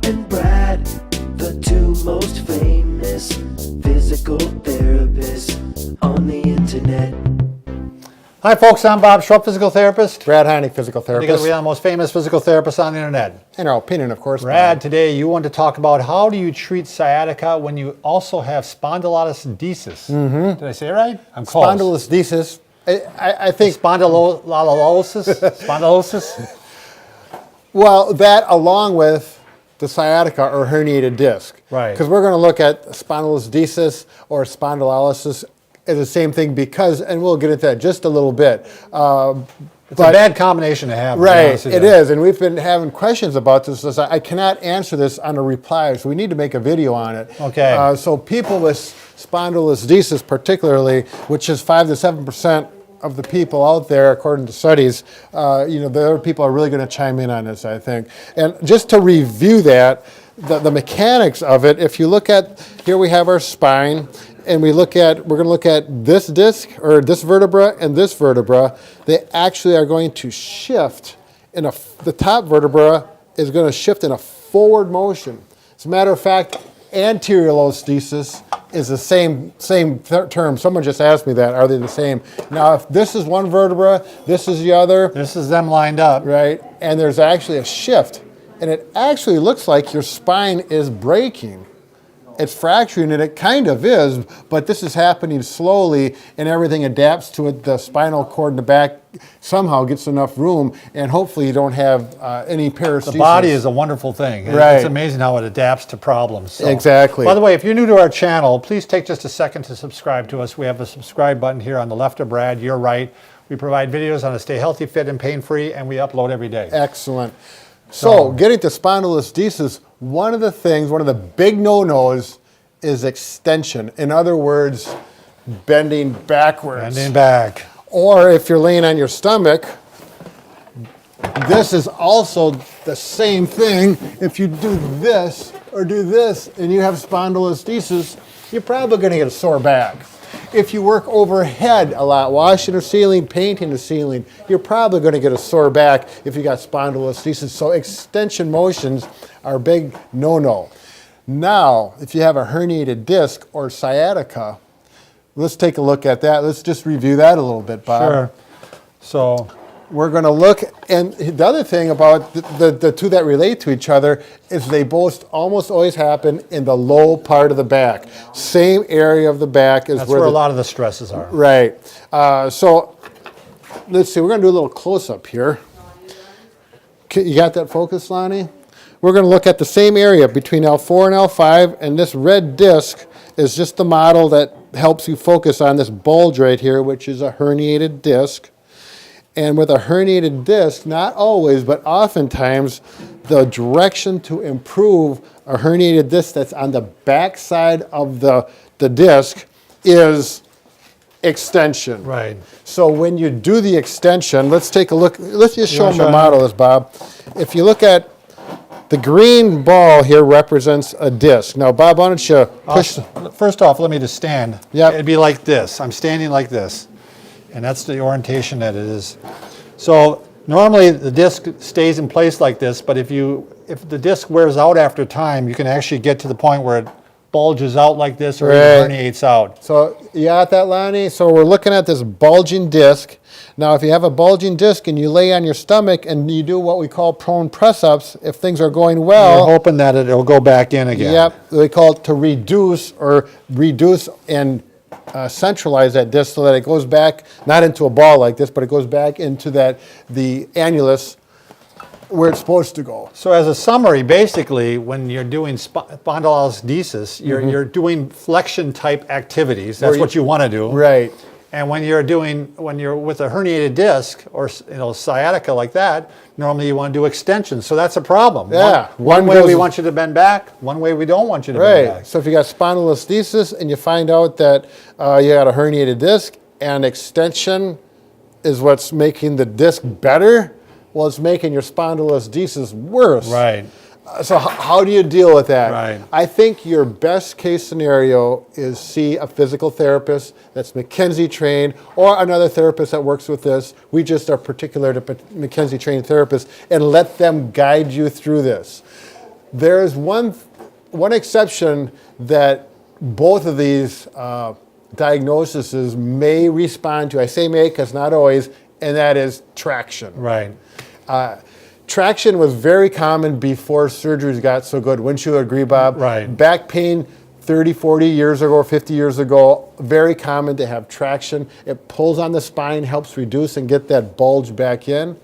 and Brad, the two most famous physical therapists on the internet. Hi folks, I'm Bob Schrupp, physical therapist. Brad Heineck, physical therapist. Because we are the most famous physical therapists on the internet. In our opinion, of course. Brad, today you want to talk about how do you treat sciatica when you also have spondylolisthesis. Mm-hmm. Did I say it right? I'm close. Spondylolisthesis. I think spondylosis. Well, that along with the sciatica or herniated disc. Right. Because we're going to look at spondylolisthesis or spondylolysis as the same thing because, and we'll get into that just a little bit. It's a bad combination to have. Right, it is. And we've been having questions about this. I cannot answer this on a reply, so we need to make a video on it. Okay. So people with spondylolisthesis particularly, which is 5 to 7% of the people out there, according to studies, the other people are really going to chime in on this, I think. And just to review that, the mechanics of it, if you look at, here we have our spine, and we're going to look at this disc, or this vertebra and this vertebra. They actually are going to shift the top vertebra is going to shift in a forward motion. As a matter of fact, anteriorlisthesis is the same term. Someone just asked me that. Are they the same? Now, if this is one vertebra, this is the other. This is them lined up. Right, and there's actually a shift. And it actually looks like your spine is breaking. It's fracturing, and it kind of is, but this is happening slowly, and everything adapts to it. The spinal cord in the back somehow gets enough room, and hopefully you don't have any paresthesis. The body is a wonderful thing. Right. It's amazing how it adapts to problems. So. Exactly. By the way, if you're new to our channel, please take just a second to subscribe to us. We have the subscribe button here on the left of Brad, your right. We provide videos on how to stay healthy, fit, and pain-free, and we upload every day. Excellent. So getting to spondylolisthesis, one of the big no-nos is extension. In other words, bending backwards. Bending back. Or if you're laying on your stomach, this is also the same thing. If you do this or do this and you have spondylolisthesis, you're probably going to get a sore back. If you work overhead a lot, washing the ceiling, painting the ceiling, you're probably going to get a sore back if you got spondylolisthesis. So extension motions are a big no-no. Now, if you have a herniated disc or sciatica, let's take a look at that. Let's just review that a little bit, Bob. Sure. So we're going to look, and the other thing about the two that relate to each other is they both almost always happen in the low part of the back. Same area of the back is that's where a lot of the stresses are. Right. So let's see, we're going to do a little close-up here. You got that focus, Lonnie? We're going to look at the same area between L4 and L5, and this red disc is just the model that helps you focus on this bulge right here, which is a herniated disc. And with a herniated disc, not always, but oftentimes, the direction to improve a herniated disc that's on the back side of the disc is extension. Right. So when you do the extension, let's take a look. Let's just show them the model is, Bob. If you look at the green ball here represents a disc. Now, Bob, why don't you push? First off, let me just stand. Yeah. It'd be like this. I'm standing like this. And that's the orientation that it is. So normally the disc stays in place like this, but if the disc wears out after time, you can actually get to the point where it bulges out like this or even herniates out. So you got that, Lonnie? So we're looking at this bulging disc. Now, if you have a bulging disc and you lay on your stomach and you do what we call prone press-ups, if things are going well, you're hoping that it'll go back in again. Yep, we call it to reduce and centralize that disc so that it goes back, not into a ball like this, but it goes back into the annulus where it's supposed to go. So as a summary, basically, when you're doing spondylolisthesis, you're doing flexion type activities. That's what you want to do. Right. And when you're with a herniated disc or sciatica like that, normally you want to do extensions. So that's a problem. Yeah. One way we want you to bend back, one way we don't want you to bend back. So if you got spondylolisthesis and you find out that you got a herniated disc and extension is what's making the disc better, well, it's making your spondylolisthesis worse. Right. So how do you deal with that? Right. I think your best case scenario is see a physical therapist that's McKenzie trained or another therapist that works with this. We just are particular to McKenzie trained therapists and let them guide you through this. There's one exception that both of these diagnoses may respond to. I say may because not always, and that is traction. Right. Traction was very common before surgeries got so good. Wouldn't you agree, Bob? Right. Back pain 30, 40 years ago, 50 years ago, very common to have traction. It pulls on the spine, helps reduce and get that bulge back in.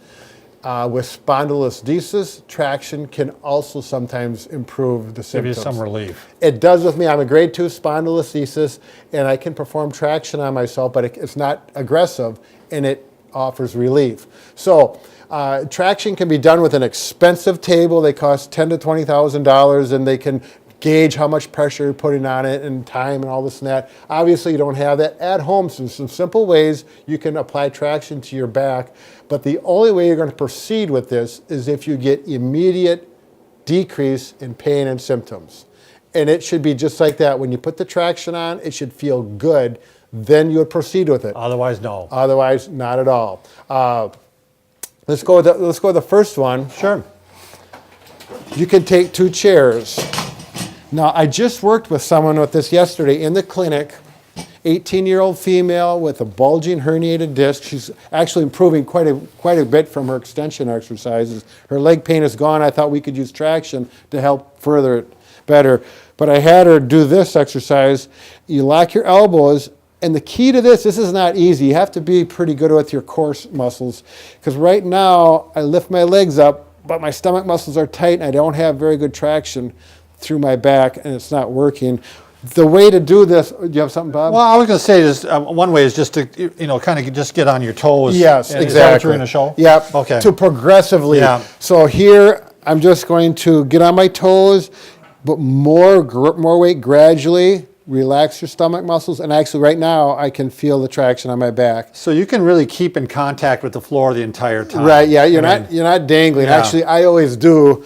With spondylolisthesis, traction can also sometimes improve the symptoms. Give you some relief. It does with me. I'm a grade 2 spondylolisthesis, and I can perform traction on myself, but it's not aggressive, and it offers relief. So traction can be done with an expensive table. They cost $10,000 to $20,000, and they can gauge how much pressure you're putting on it and time and all this and that. Obviously, you don't have that at home, so some simple ways you can apply traction to your back. But the only way you're going to proceed with this is if you get immediate decrease in pain and symptoms. And it should be just like that. When you put the traction on, it should feel good. Then you would proceed with it. Otherwise, no. Otherwise, not at all. Let's go with the first one. Sure. You can take 2 chairs. Now, I just worked with someone with this yesterday in the clinic, 18-year-old female with a bulging herniated disc. She's actually improving quite a bit from her extension exercises. Her leg pain is gone. I thought we could use traction to help further it better. But I had her do this exercise. You lock your elbows, and the key to this is not easy. You have to be pretty good with your core muscles, because right now I lift my legs up, but my stomach muscles are tight, and I don't have very good traction through my back, and it's not working. The way to do this, do you have something, Bob? Well, I was going to say just one way is just to kind of just get on your toes. Yes, and exactly. Is that what you're going to show? Yep. Okay. To progressively. Yeah. So here I'm just going to get on my toes, but more weight gradually. Relax your stomach muscles, and actually right now I can feel the traction on my back. So you can really keep in contact with the floor the entire time. Right. Yeah. You're not dangling. Yeah. Actually, I always do,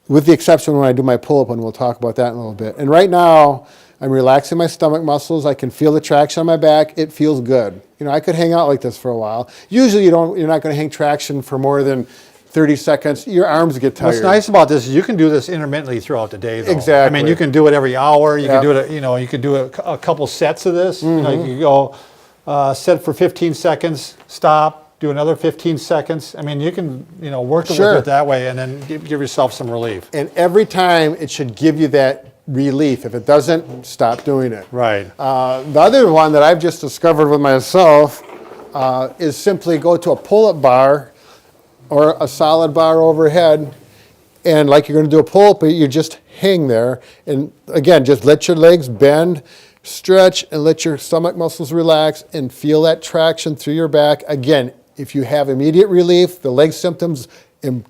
with the exception when I do my pull-up, and we'll talk about that in a little bit. And right now, I'm relaxing my stomach muscles. I can feel the traction on my back. It feels good. I could hang out like this for a while. Usually, you're not going to hang traction for more than 30 seconds. Your arms get tired. What's nice about this is you can do this intermittently throughout the day, though. Exactly. I mean, you can do it every hour. You Yep. can do it. You can do a couple sets of this. Mm-hmm. You can go set for 15 seconds, stop. Do another 15 seconds. I mean, you can, work with Sure. it that way, and then give yourself some relief. And every time it should give you that relief. If it doesn't, stop doing it. Right. The other one that I've just discovered with myself is simply go to a pull-up bar or a solid bar overhead, and like you're going to do a pull-up, you just hang there. And again, just let your legs bend, stretch, and let your stomach muscles relax, and feel that traction through your back. Again, if you have immediate relief, the leg symptoms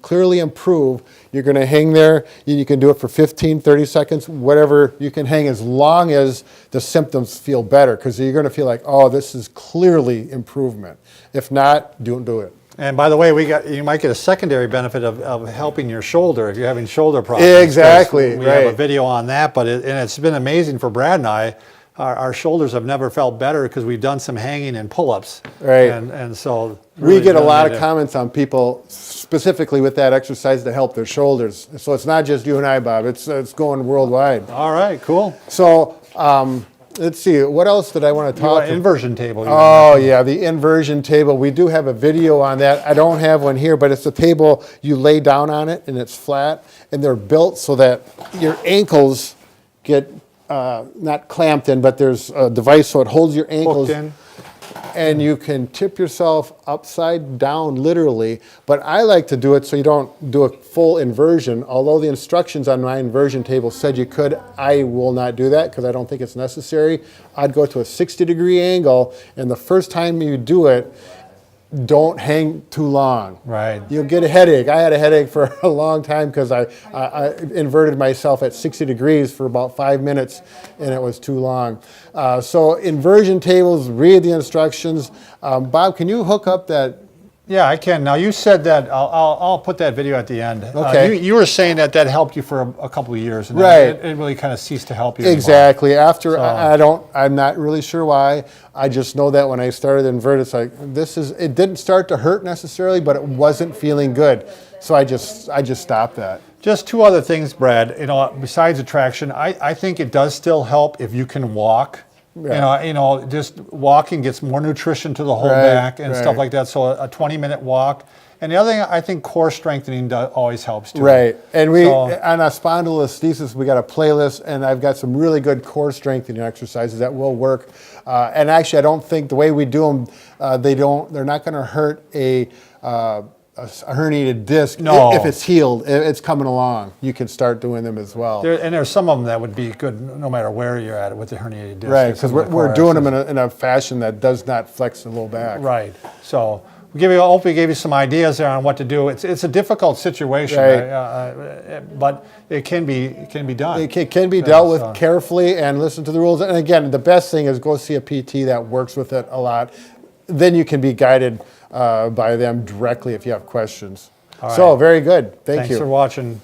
clearly improve, you're going to hang there. You can do it for 15, 30 seconds, whatever you can hang, as long as the symptoms feel better, because you're going to feel like, oh, this is clearly improvement. If not, don't do it. And by the way, you might get a secondary benefit of helping your shoulder if you're having shoulder problems. Exactly. We have a video on that, but it's been amazing for Brad and I. Our shoulders have never felt better because we've done some hanging and pull-ups. Right. And so We get a lot of neat. comments on people specifically with that exercise to help their shoulders. So it's not just you and I, Bob. It's going worldwide. All right, cool. So let's see. What else did I want to talk about? Inversion table. Oh, yeah, the inversion table. We do have a video on that. I don't have one here, but it's a table you lay down on it, and it's flat, and they're built so that your ankles get not clamped in, but there's a device so it holds your ankles. Hooked in. And you can tip yourself upside down, literally. But I like to do it so you don't do a full inversion. Although the instructions on my inversion table said you could, I will not do that because I don't think it's necessary. I'd go to a 60-degree angle, and the first time you do it, don't hang too long. Right. You'll get a headache. I had a headache for a long time because I inverted myself at 60 degrees for about 5 minutes, and it was too long. So inversion tables, read the instructions. Bob, can you hook up that? Yeah, I can. Now, you said that, I'll put that video at the end. Okay. You were saying that helped you for a couple of years. And Right. Then it really kind of ceased to help you anymore. Exactly. After, I'm not really sure why. I just know that when I started invert, it's like, it didn't start to hurt necessarily, but it wasn't feeling good. So I just stopped that. Just two other things, Brad. Besides the traction, I think it does still help if you can walk. Yeah. Just walking gets more nutrition to the whole back and stuff like that. So a 20-minute walk. And the other thing, I think core strengthening always helps too. Right. And on a spondylolisthesis, we got a playlist, and I've got some really good core strengthening exercises that will work. And actually, I don't think the way we do them, they're not going to hurt a herniated disc if it's healed. It's coming along. You can start doing them as well. There's some of them that would be good no matter where you're at with the herniated disc. Right, because we're doing them in a fashion that does not flex the low back. Right. So hopefully gave you some ideas there on what to do. It's a difficult situation, right? But it can be done. It can be dealt with carefully and listen to the rules. And again, the best thing is go see a PT that works with it a lot. Then you can be guided by them directly if you have questions. So very good. Thank you. Thanks for watching.